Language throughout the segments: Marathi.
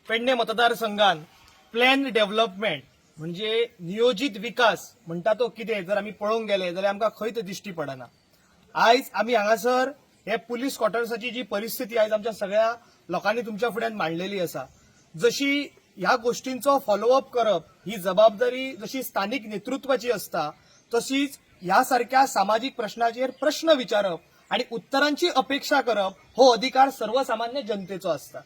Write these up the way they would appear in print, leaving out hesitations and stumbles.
पेडणे मतदारसंघात प्लॅन डेव्हलपमेंट म्हणजे नियोजित विकास म्हणटा तो कितें जर आमी पळोवंक गेले जाल्यार आमकां खंय ते दिश्टी पडना। आयज आमी हांगासर हे पुलीस क्वॉर्टर्साची जी परिस्थिती आयज आमच्या सगळ्या लोकांनी तुमच्या फुड्यान मांडलेली आसा, जशी ह्या गोष्टींचो फॉलोअप करप ही जबाबदारी जशी स्थानिक नेतृत्वाची असता, तशीच ह्या सारख्या सामाजिक प्रश्नाचेर प्रश्न विचारप आणि उत्तरांची अपेक्षा करप हो अधिकार सर्वसामान्य जनतेचो असता।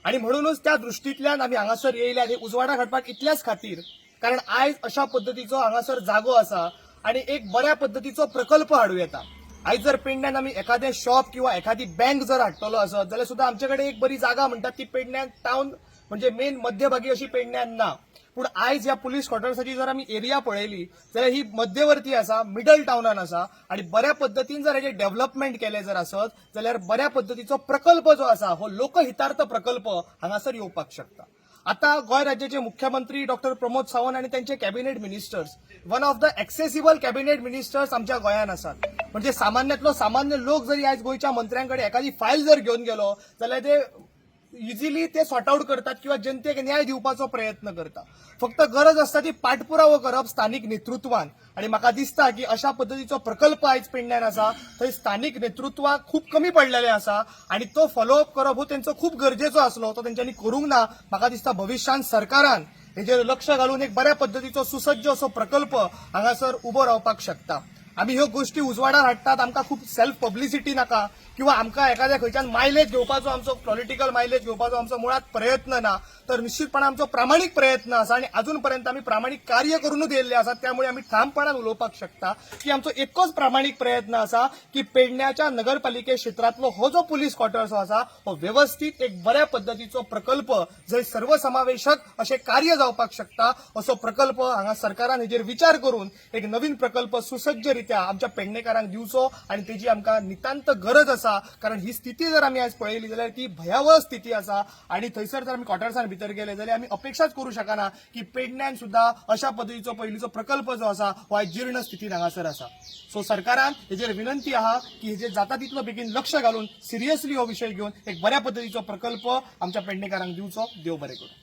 आणि म्हणूनच त्या दृष्टींतल्यान आमी हांगासर येयल्यात हे उजवाडा हाडपाक इतल्याच खातीर कारण आयज अशा पद्दतीचो हांगासर जागो आसा आणि एक बऱ्या पद्दतीचो प्रकल्प हाडूं येता। आयज जर पेडण्यान आमी एखादें शॉप किंवा एखादी बँक जर हाडटलो आसत जाल्यार सुद्धा आमचे कडेन एक बरी जागा म्हणटात ती पेडण्यान टाउन म्हणजे मेन मध्यभागी अशी पेडण्यान ना। पूण आयज ह्या पुलीस क्वॉर्टर्साची जर आमी एरिया पळयली जाल्यार ही मध्यवर्ती आसा, मिडल टाउनान आसा आणि बऱ्या पद्दतीन जर हेजे डेव्हलपमेंट केले जर आसत जाल्यार बऱ्या पद्दतीचो प्रकल्प जो आसा हो लोकहितार्थ प्रकल्प हांगासर येवपाक शकता। आता गोंय राज्याचे मुख्यमंत्री डॉक्टर प्रमोद सावंत आणि त्यांचे cabinet ministers one of the accessible cabinet ministers आमच्या गोंयान आसात। म्हणजे सामान्यातलो सामान्य लोक जरी आज गोंयच्या मंत्र्यांकडे एखादी फायल जर घेऊन गेलो जाल्यार ते इजिली ते सॉर्ट आउट करतात किंवा जनतेक न्याय दिवपाचो प्रयत्न करतात। फक्त गरज असता ती पाठपुरावो करप स्थानिक नेतृत्वान आणि म्हाका दिसता की अशा पद्दतीचो प्रकल्प आयज पेडण्यान आसा थंय स्थानिक नेतृत्वाक खूप कमी पडलेले आसा आणि तो फॉलोअप करप हो त्यांचो खूप गरजेचो आसलो, तो तेंच्यांनी करूंक ना। म्हाका दिसता भविष्यात सरकारान हेजेर लक्ष घालून एक बऱ्या पद्दतीचो सुसज्ज असो प्रकल्प हांगासर उबो रावपाक शकता। आमी ह्यो गोष्टी उजवाडार हाडटात, आमकां खूप सेल्फ पब्लिसिटी नाका किंवा आमकां एखाद्या खंयच्यान मायलेज घेवपाचो आमचो पॉलिटिकल मायलेज घेवपाचो आमचो मुळात प्रयत्न ना, तर निश्चितपणान आमचो प्रामाणीक प्रयत्न आसा आणि अजून पर्यंत आमी प्रामाणीक कार्य करूनच येयल्ले आसात। त्यामुळे आमी ठामपणान उलोवपाक शकता की आमचो एकच प्रामाणीक प्रयत्न आसा की पेडण्याच्या नगरपालिके क्षेत्रातलो हो जो पुलीस क्वॉर्टर्स आसा हो व्यवस्थित एक बऱ्या पद्दतीचो प्रकल्प जंय सर्वसमावेशक असे कार्य जावपाक शकता असो प्रकल्प हांगा सरकारान हेजेर विचार करून एक नवीन प्रकल्प सुसज्जरित्या आमच्या पेडणेकारांक दिवचो आणि तेजी आमकां नितांत गरज आसा। कारण ही स्थिती जर आमी आज पळयली जाल्यार ती भयावह स्थिती आसा आणि थंयसर जर आमी क्वॉर्टर्सान भितर गेले जाल्यार आमी अपेक्षाच करू शकना की पेडण्यान सुद्धा अशा पद्दतीचो पयलीचो प्रकल्प जो आसा हो आज जीर्ण स्थितीन हांगासर आसा। सो सरकारान हेजेर विनंती आहा की हेजेर जाता तितलो बेगीन लक्ष घालून सिरियसली हो विषय घेवन एक बऱ्या पद्दतीचो प्रकल्प आमच्या पेडणेकारांक दिवचो। देव बरें करूं।